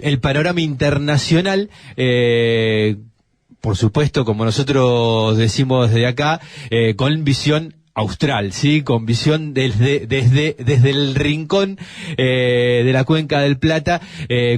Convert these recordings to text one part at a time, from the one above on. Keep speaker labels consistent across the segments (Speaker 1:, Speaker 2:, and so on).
Speaker 1: el panorama internacional, por supuesto, como nosotros decimos desde acá, con visión austral, sí, con visión desde el rincón de la Cuenca del Plata,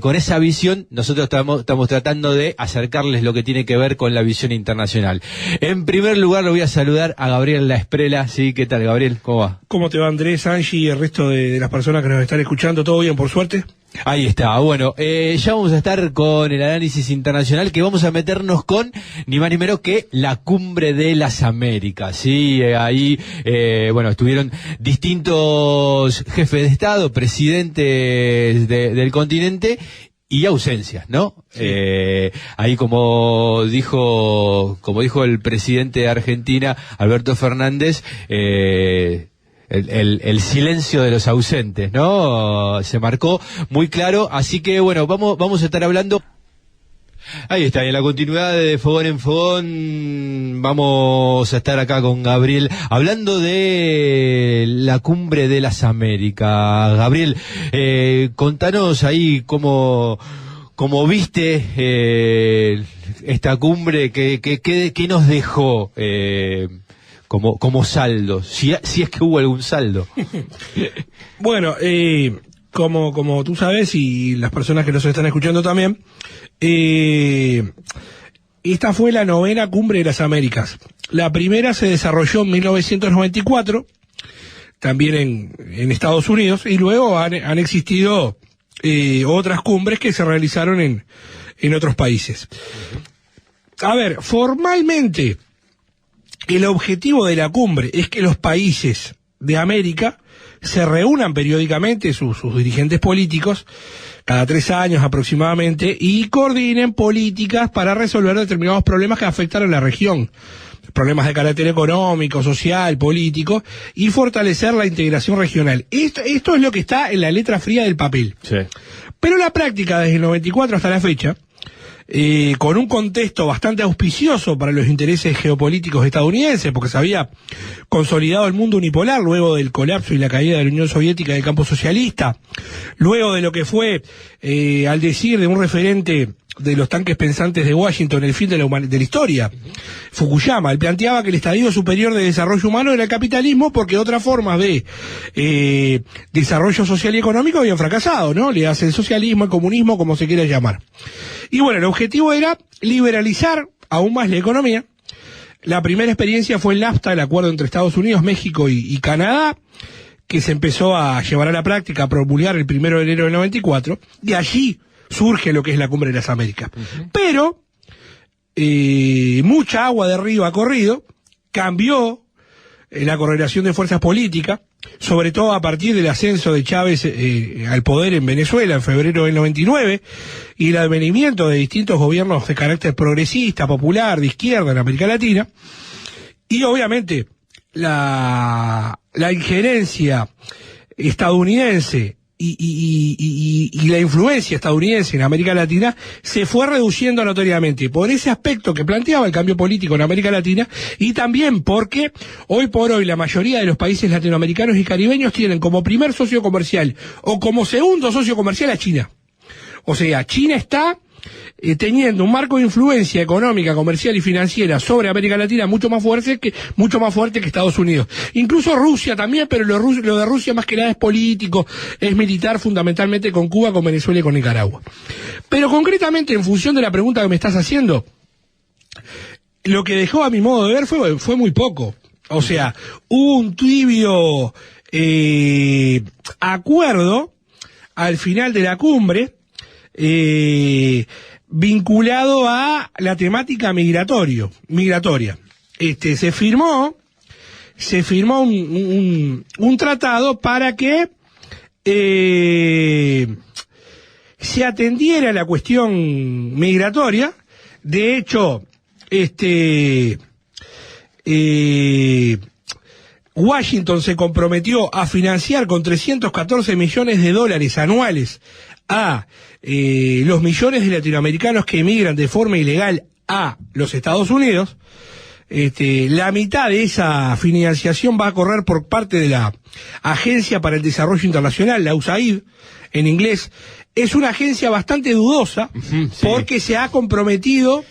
Speaker 1: con esa visión nosotros estamos tratando de acercarles lo que tiene que ver con la visión internacional. En primer lugar lo voy a saludar a Gabriel La Esprela, sí, ¿qué tal, Gabriel? ¿Cómo va?
Speaker 2: ¿Cómo te va, Andrés, Angie y el resto de las personas que nos están escuchando? ¿Todo bien, por suerte?
Speaker 1: Ahí está, bueno, ya vamos a estar con el análisis internacional, que vamos a meternos con ni más ni menos que la Cumbre de las Américas, sí, ahí, bueno, estuvieron distintos jefes de Estado, presidentes del continente, y ausencias, ¿no? Sí. Ahí como dijo el presidente de Argentina, Alberto Fernández, el silencio de los ausentes, ¿no? Se marcó muy claro, así que bueno, vamos a estar hablando. Ahí está, en la continuidad de Fogón en Fogón vamos a estar acá con Gabriel hablando de la Cumbre de las Américas. Gabriel, contanos ahí cómo viste esta cumbre, qué nos dejó como saldo, si es que hubo algún saldo.
Speaker 2: Bueno, como tú sabes, y las personas que nos están escuchando también, esta fue la 9ª Cumbre de las Américas. La primera se desarrolló en 1994, también en Estados Unidos, y luego han existido otras cumbres que se realizaron en otros países. A ver, formalmente, el objetivo de la cumbre es que los países de América se reúnan periódicamente, sus dirigentes políticos, cada 3 años aproximadamente, y coordinen políticas para resolver determinados problemas que afectan a la región. Problemas de carácter económico, social, político, y fortalecer la integración regional. Esto es lo que está en la letra fría del papel.
Speaker 1: Sí.
Speaker 2: Pero la práctica, desde el 94 hasta la fecha, con un contexto bastante auspicioso para los intereses geopolíticos estadounidenses, porque se había consolidado el mundo unipolar luego del colapso y la caída de la Unión Soviética del campo socialista, luego de lo que fue, al decir de un referente de los tanques pensantes de Washington, el fin de la historia, Fukuyama. Él planteaba que el estadio superior de desarrollo humano era el capitalismo, porque otras formas de desarrollo social y económico habían fracasado, ¿no? Le hace el socialismo, el comunismo, como se quiera llamar. Y bueno, el objetivo era liberalizar aún más la economía. La primera experiencia fue el NAFTA, el acuerdo entre Estados Unidos, México y Canadá, que se empezó a llevar a la práctica, a promulgar el 1 de enero del 94, y allí surge lo que es la Cumbre de las Américas. Uh-huh. Pero mucha agua de río ha corrido, cambió la correlación de fuerzas políticas, sobre todo a partir del ascenso de Chávez al poder en Venezuela en febrero del 99, y el advenimiento de distintos gobiernos de carácter progresista, popular, de izquierda en América Latina, y obviamente la injerencia estadounidense y la influencia estadounidense en América Latina se fue reduciendo notoriamente por ese aspecto que planteaba el cambio político en América Latina, y también porque hoy por hoy la mayoría de los países latinoamericanos y caribeños tienen como primer socio comercial o como segundo socio comercial a China. O sea, China está teniendo un marco de influencia económica, comercial y financiera sobre América Latina mucho más fuerte que Estados Unidos. Incluso Rusia también, pero lo de Rusia más que nada es político, es militar, fundamentalmente con Cuba, con Venezuela y con Nicaragua. Pero concretamente, en función de la pregunta que me estás haciendo, lo que dejó a mi modo de ver fue muy poco. O sea, hubo un tibio acuerdo al final de la cumbre, vinculado a la temática migratoria. Se firmó un tratado para que se atendiera la cuestión migratoria. De hecho, Washington se comprometió a financiar con $314 millones anuales a los millones de latinoamericanos que emigran de forma ilegal a los Estados Unidos. La mitad de esa financiación va a correr por parte de la Agencia para el Desarrollo Internacional, la USAID, en inglés, es una agencia bastante dudosa,
Speaker 1: sí.
Speaker 2: porque se ha comprometido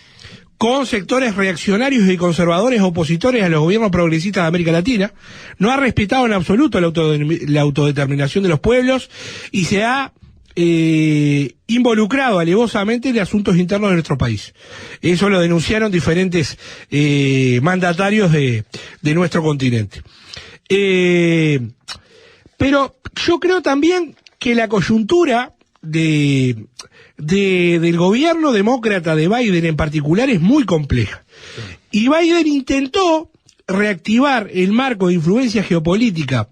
Speaker 2: con sectores reaccionarios y conservadores opositores a los gobiernos progresistas de América Latina, no ha respetado en absoluto la autodeterminación de los pueblos y se ha involucrado alevosamente en asuntos internos de nuestro país. Eso lo denunciaron diferentes mandatarios de nuestro continente. Pero yo creo también que la coyuntura del gobierno demócrata de Biden en particular es muy compleja. Y Biden intentó reactivar el marco de influencia geopolítica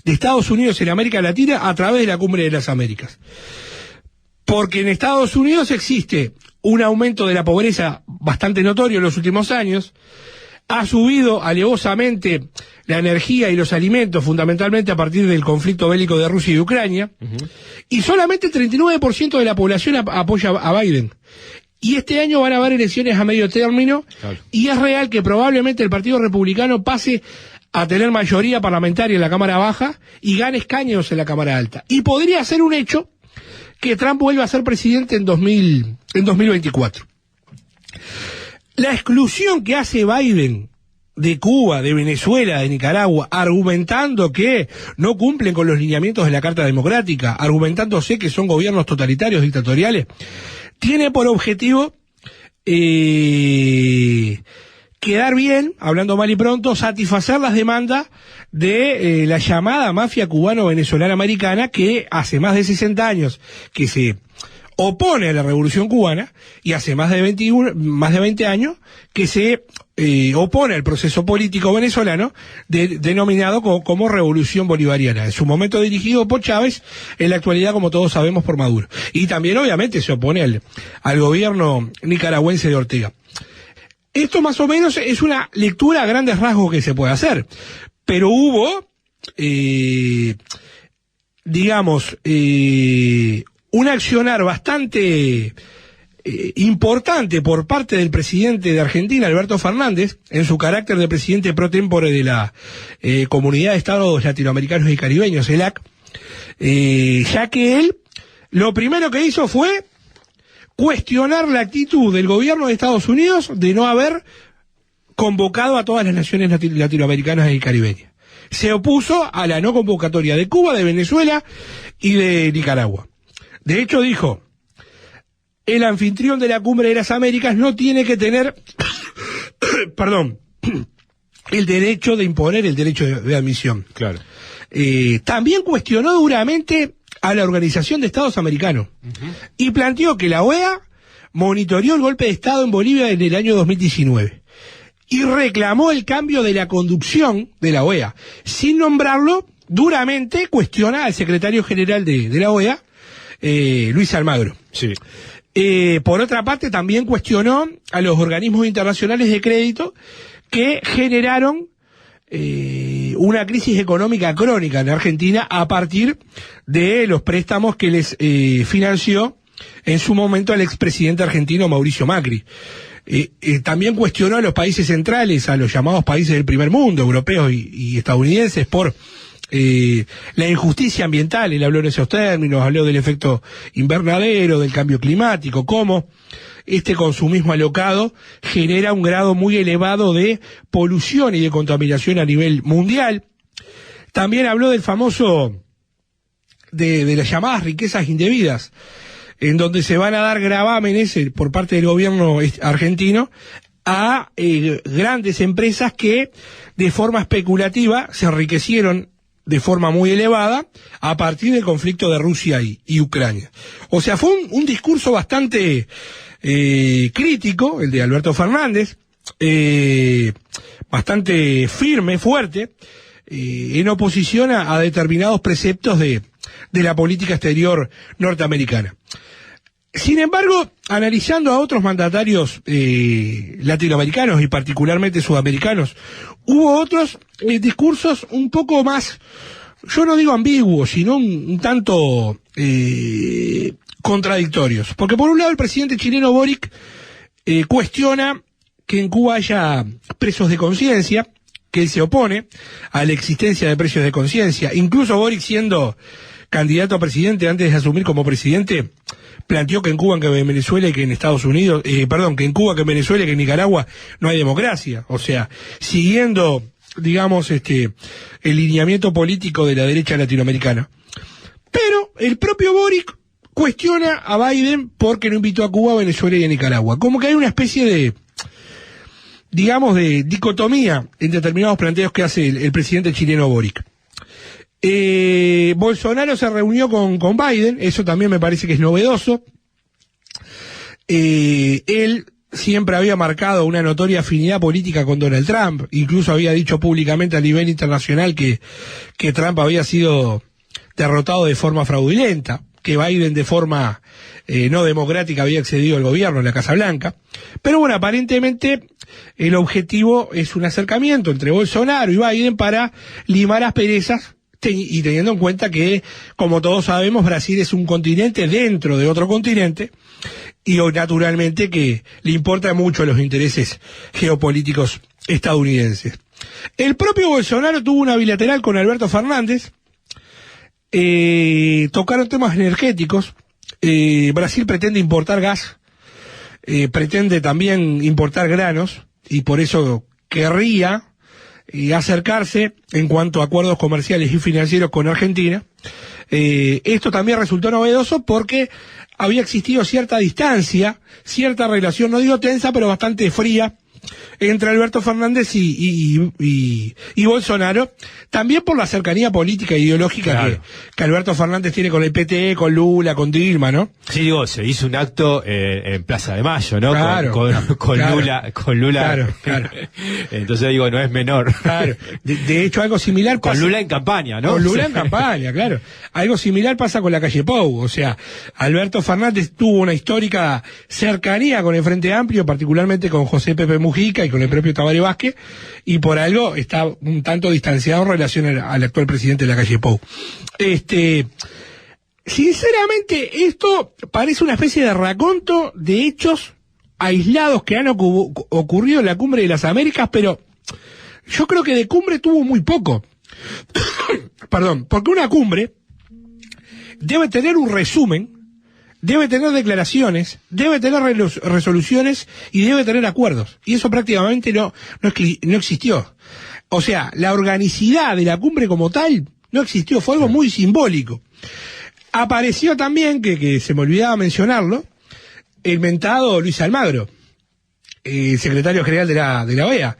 Speaker 2: de Estados Unidos en América Latina a través de la Cumbre de las Américas. Porque en Estados Unidos existe un aumento de la pobreza bastante notorio en los últimos años, ha subido alevosamente la energía y los alimentos, fundamentalmente a partir del conflicto bélico de Rusia y Ucrania, y solamente el 39% de la población apoya a Biden. Y este año van a haber elecciones a medio término, claro, y es real que probablemente el Partido Republicano pase a tener mayoría parlamentaria en la Cámara Baja y gane escaños en la Cámara Alta. Y podría ser un hecho que Trump vuelva a ser presidente en 2024. La exclusión que hace Biden de Cuba, de Venezuela, de Nicaragua, argumentando que no cumplen con los lineamientos de la Carta Democrática, argumentándose que son gobiernos totalitarios, dictatoriales, tiene por objetivo quedar bien, hablando mal y pronto, satisfacer las demandas de la llamada mafia cubano-venezolana americana, que hace más de 60 años que se opone a la Revolución Cubana, y hace más de 20 años que se opone al proceso político venezolano denominado como Revolución Bolivariana, en su momento dirigido por Chávez, en la actualidad, como todos sabemos, por Maduro. Y también obviamente se opone al gobierno nicaragüense de Ortega. Esto más o menos es una lectura a grandes rasgos que se puede hacer, pero hubo, un accionar bastante importante por parte del presidente de Argentina, Alberto Fernández, en su carácter de presidente pro tempore de la Comunidad de Estados Latinoamericanos y Caribeños, CELAC, ya que él lo primero que hizo fue cuestionar la actitud del gobierno de Estados Unidos de no haber convocado a todas las naciones latinoamericanas y caribeñas. Se opuso a la no convocatoria de Cuba, de Venezuela y de Nicaragua. De hecho dijo, el anfitrión de la Cumbre de las Américas no tiene que tener, el derecho de imponer el derecho de admisión.
Speaker 1: Claro.
Speaker 2: También cuestionó duramente a la Organización de Estados Americanos, y planteó que la OEA monitoreó el golpe de Estado en Bolivia en el año 2019 y reclamó el cambio de la conducción de la OEA. Sin nombrarlo, duramente cuestiona al secretario general de la OEA, Luis Almagro.
Speaker 1: Sí.
Speaker 2: Por otra parte, también cuestionó a los organismos internacionales de crédito que generaron una crisis económica crónica en Argentina a partir de los préstamos que les financió en su momento el expresidente argentino Mauricio Macri. También cuestionó a los países centrales, a los llamados países del primer mundo, europeos y estadounidenses, por la injusticia ambiental. Él habló en esos términos, habló del efecto invernadero, del cambio climático, cómo este consumismo alocado genera un grado muy elevado de polución y de contaminación a nivel mundial. También habló del famoso, de las llamadas riquezas indebidas, en donde se van a dar gravámenes por parte del gobierno argentino a grandes empresas que de forma especulativa se enriquecieron de forma muy elevada a partir del conflicto de Rusia y Ucrania. O sea, fue un discurso bastante crítico, el de Alberto Fernández, bastante firme, fuerte, en oposición a determinados preceptos de la política exterior norteamericana. Sin embargo, analizando a otros mandatarios latinoamericanos y particularmente sudamericanos, hubo otros discursos un poco más, yo no digo ambiguos, sino un tanto contradictorios. Porque por un lado el presidente chileno Boric cuestiona que en Cuba haya presos de conciencia, que él se opone a la existencia de presos de conciencia. Incluso Boric, siendo candidato a presidente, antes de asumir como presidente, planteó que en Cuba, que en Venezuela y que en Estados Unidos, que en Cuba, que en Venezuela y que en Nicaragua no hay democracia. O sea, siguiendo, digamos, el lineamiento político de la derecha latinoamericana. Pero el propio Boric cuestiona a Biden porque no invitó a Cuba, a Venezuela y a Nicaragua. Como que hay una especie de, digamos, de dicotomía en determinados planteos que hace el presidente chileno Boric. Bolsonaro se reunió con Biden, eso también me parece que es novedoso. Él siempre había marcado una notoria afinidad política con Donald Trump, incluso había dicho públicamente a nivel internacional que Trump había sido derrotado de forma fraudulenta, que Biden de forma no democrática había accedido al gobierno en la Casa Blanca. Pero bueno, aparentemente el objetivo es un acercamiento entre Bolsonaro y Biden para limar asperezas, y teniendo en cuenta que, como todos sabemos, Brasil es un continente dentro de otro continente, y naturalmente que le importan mucho los intereses geopolíticos estadounidenses. El propio Bolsonaro tuvo una bilateral con Alberto Fernández, tocaron temas energéticos. Brasil pretende importar gas, pretende también importar granos, y por eso querría acercarse en cuanto a acuerdos comerciales y financieros con Argentina. Esto también resultó novedoso porque había existido cierta distancia, cierta relación, no digo tensa, pero bastante fría, entre Alberto Fernández y Bolsonaro, también por la cercanía política e ideológica, claro, que Alberto Fernández tiene con el PT, con Lula, con Dilma, ¿no?
Speaker 1: Sí, digo, se hizo un acto en Plaza de Mayo, ¿no?
Speaker 2: Claro,
Speaker 1: con
Speaker 2: claro,
Speaker 1: Lula.
Speaker 2: Claro.
Speaker 1: Entonces digo, no es menor.
Speaker 2: Claro. De hecho, algo similar pasa...
Speaker 1: Con Lula en campaña, ¿no?
Speaker 2: Con Lula en campaña, claro. Algo similar pasa con la calle Pou. O sea, Alberto Fernández tuvo una histórica cercanía con el Frente Amplio, particularmente con José Pepe Mujica y con el propio Tabaré Vázquez, y por algo está un tanto distanciado en relación al actual presidente de la calle Pou. Sinceramente, esto parece una especie de raconto de hechos aislados que han ocurrido en la Cumbre de las Américas, pero yo creo que de cumbre tuvo muy poco. Perdón, porque una cumbre debe tener un resumen, debe tener declaraciones, debe tener resoluciones y debe tener acuerdos. Y eso prácticamente no existió. O sea, la organicidad de la cumbre como tal no existió, fue algo muy simbólico. Apareció también, que se me olvidaba mencionarlo, el mentado Luis Almagro, secretario general de la OEA.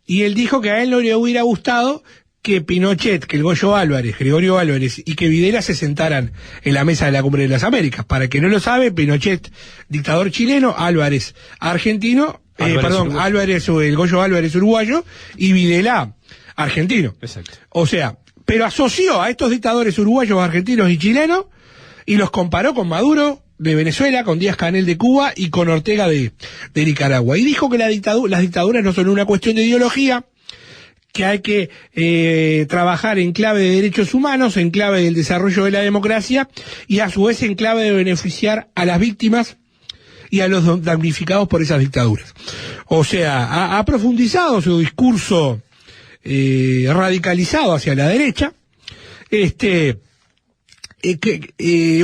Speaker 2: Y él dijo que a él no le hubiera gustado que Pinochet, que el Gregorio Álvarez y que Videla se sentaran en la mesa de la Cumbre de las Américas. Para que no lo sabe, Pinochet, dictador chileno, Álvarez, argentino, Álvarez, el Goyo Álvarez, uruguayo, y Videla, argentino.
Speaker 1: Exacto.
Speaker 2: O sea, pero asoció a estos dictadores uruguayos, argentinos y chilenos y los comparó con Maduro de Venezuela, con Díaz-Canel de Cuba y con Ortega de Nicaragua. Y dijo que las dictaduras no son una cuestión de ideología, que hay que trabajar en clave de derechos humanos, en clave del desarrollo de la democracia y a su vez en clave de beneficiar a las víctimas y a los damnificados por esas dictaduras. O sea, ha profundizado su discurso radicalizado hacia la derecha.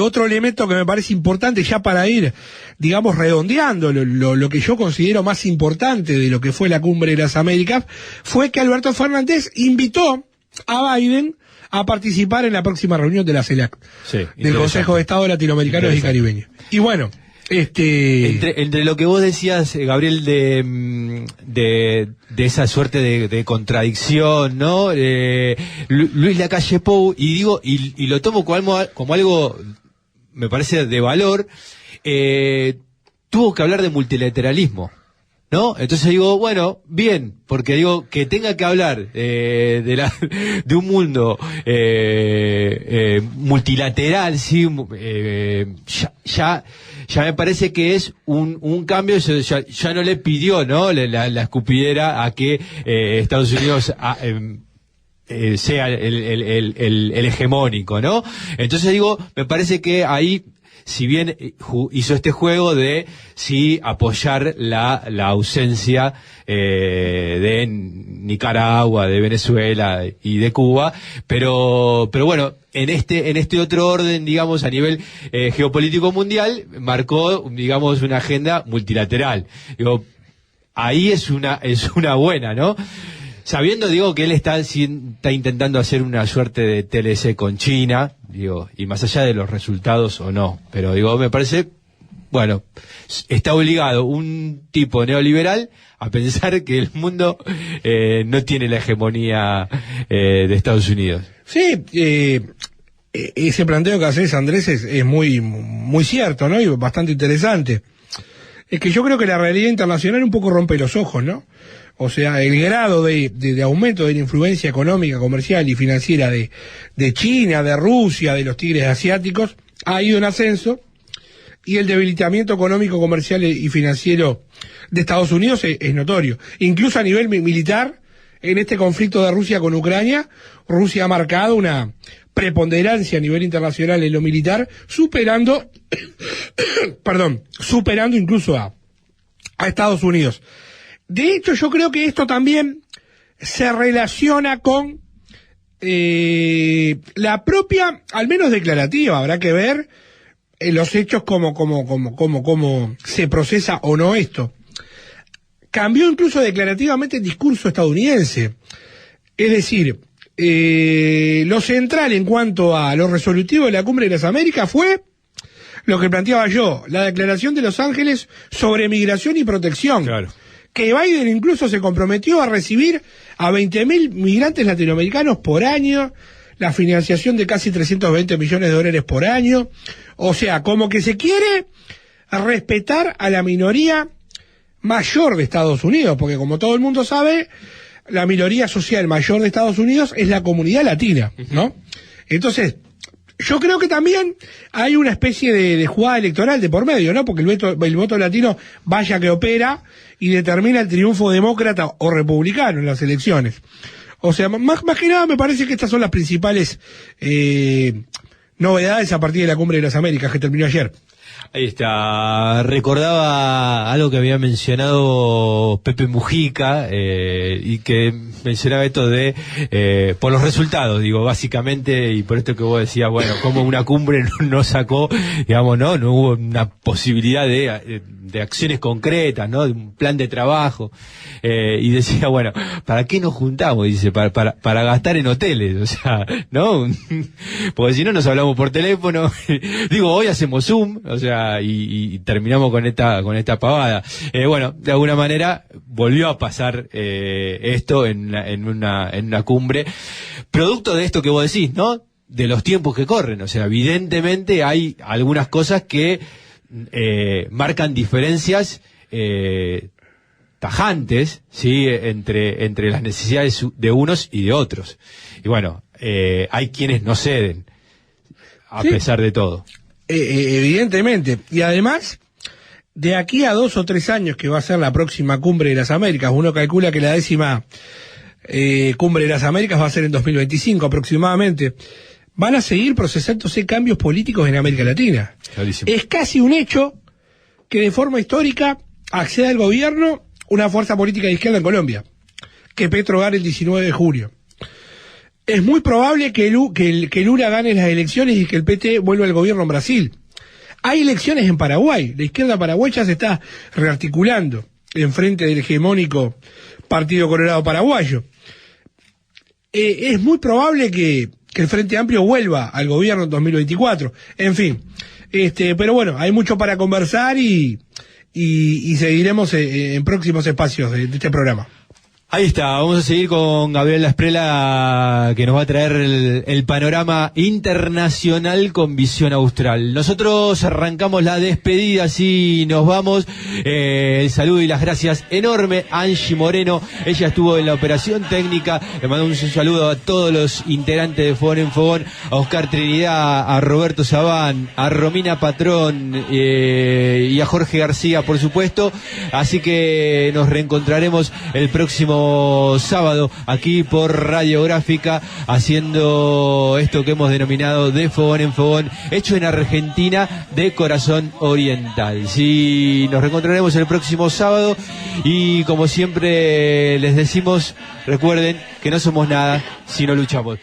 Speaker 2: Otro elemento que me parece importante ya para ir, digamos, redondeando lo que yo considero más importante de lo que fue la Cumbre de las Américas, fue que Alberto Fernández invitó a Biden a participar en la próxima reunión de la CELAC, del Consejo de Estado Latinoamericanos y Caribeños. Y bueno,
Speaker 1: entre lo que vos decías, Gabriel, de esa suerte de contradicción, ¿no? Luis Lacalle Pou, y lo tomo como algo, me parece, de valor, tuvo que hablar de multilateralismo, ¿no? Entonces digo, bueno, bien, porque digo, que tenga que hablar de un mundo multilateral, sí, ya me parece que es un cambio, ya no le pidió, ¿no? La escupidera a que Estados Unidos sea el hegemónico, ¿no? Entonces digo, me parece que ahí si bien hizo este juego de sí apoyar la ausencia de Nicaragua, de Venezuela y de Cuba, pero bueno, en este otro orden, digamos, a nivel geopolítico mundial, marcó, digamos, una agenda multilateral. Digo, ahí es una buena, ¿no? Sabiendo, digo, que él está intentando hacer una suerte de TLC con China, digo, y más allá de los resultados o no, pero digo, me parece, bueno, está obligado un tipo neoliberal a pensar que el mundo no tiene la hegemonía de Estados Unidos.
Speaker 2: Sí, ese planteo que haces, Andrés, es muy, muy cierto, ¿no? Y bastante interesante. Es que yo creo que la realidad internacional un poco rompe los ojos, ¿no? O sea, el grado de aumento de la influencia económica, comercial y financiera de China, de Rusia, de los tigres asiáticos, ha ido en ascenso, y el debilitamiento económico, comercial y financiero de Estados Unidos es notorio. Incluso a nivel militar, en este conflicto de Rusia con Ucrania, Rusia ha marcado una preponderancia a nivel internacional en lo militar, superando incluso a Estados Unidos. De hecho, yo creo que esto también se relaciona con la propia, al menos declarativa, habrá que ver en los hechos cómo se procesa o no esto. Cambió incluso declarativamente el discurso estadounidense. Es decir, lo central en cuanto a lo resolutivo de la Cumbre de las Américas fue lo que planteaba yo, la declaración de Los Ángeles sobre migración y protección.
Speaker 1: Claro.
Speaker 2: Que Biden incluso se comprometió a recibir a 20.000 migrantes latinoamericanos por año, la financiación de casi 320 millones de dólares por año. O sea, como que se quiere respetar a la minoría mayor de Estados Unidos, porque como todo el mundo sabe, la minoría social mayor de Estados Unidos es la comunidad latina, ¿no? Entonces, yo creo que también hay una especie de jugada electoral de por medio, ¿no? Porque el voto latino vaya que opera y determina el triunfo demócrata o republicano en las elecciones. O sea, más que nada me parece que estas son las principales novedades a partir de la Cumbre de las Américas que terminó ayer.
Speaker 1: Ahí está, recordaba algo que había mencionado Pepe Mujica, y que mencionaba esto de, por los resultados, digo, básicamente, y por esto que vos decías, bueno, como una cumbre no sacó, digamos, no hubo una posibilidad de acciones concretas, ¿no? De un plan de trabajo, y decía, bueno, ¿para qué nos juntamos? Dice, para gastar en hoteles, o sea, ¿no? Porque si no nos hablamos por teléfono, digo, hoy hacemos Zoom, o sea, y terminamos con esta pavada. Bueno, de alguna manera volvió a pasar esto en una cumbre, producto de esto que vos decís, ¿no? De los tiempos que corren, o sea, evidentemente hay algunas cosas que marcan diferencias tajantes, ¿sí? Entre las necesidades de unos y de otros. Y bueno, hay quienes no ceden, a pesar de todo.
Speaker 2: Evidentemente. Y además, de aquí a 2 o 3 años que va a ser la próxima Cumbre de las Américas, uno calcula que la 10ª Cumbre de las Américas va a ser en 2025 aproximadamente, van a seguir procesándose cambios políticos en América Latina. Clarísimo. Es casi un hecho que de forma histórica acceda al gobierno una fuerza política de izquierda en Colombia, que Petro gane el 19 de julio. Es muy probable que Lula gane las elecciones y que el PT vuelva al gobierno en Brasil. Hay elecciones en Paraguay. La izquierda paraguaya se está rearticulando en frente del hegemónico Partido Colorado Paraguayo. Es muy probable que el Frente Amplio vuelva al gobierno en 2024. En fin, pero bueno, hay mucho para conversar y seguiremos en próximos espacios de este programa.
Speaker 1: Ahí está, vamos a seguir con Gabriel Lasprela, que nos va a traer el panorama internacional con visión austral. Nosotros arrancamos la despedida, así nos vamos. El saludo y las gracias enorme a Angie Moreno, ella estuvo en la operación técnica. Le mando un saludo a todos los integrantes de Fogón en Fogón, a Oscar Trinidad, a Roberto Sabán, a Romina Patrón y a Jorge García, por supuesto. Así que nos reencontraremos el próximo próximo sábado aquí por Radiográfica, haciendo esto que hemos denominado De Fogón en Fogón, hecho en Argentina de corazón oriental. Sí, nos reencontraremos el próximo sábado y como siempre les decimos, recuerden que no somos nada si no luchamos.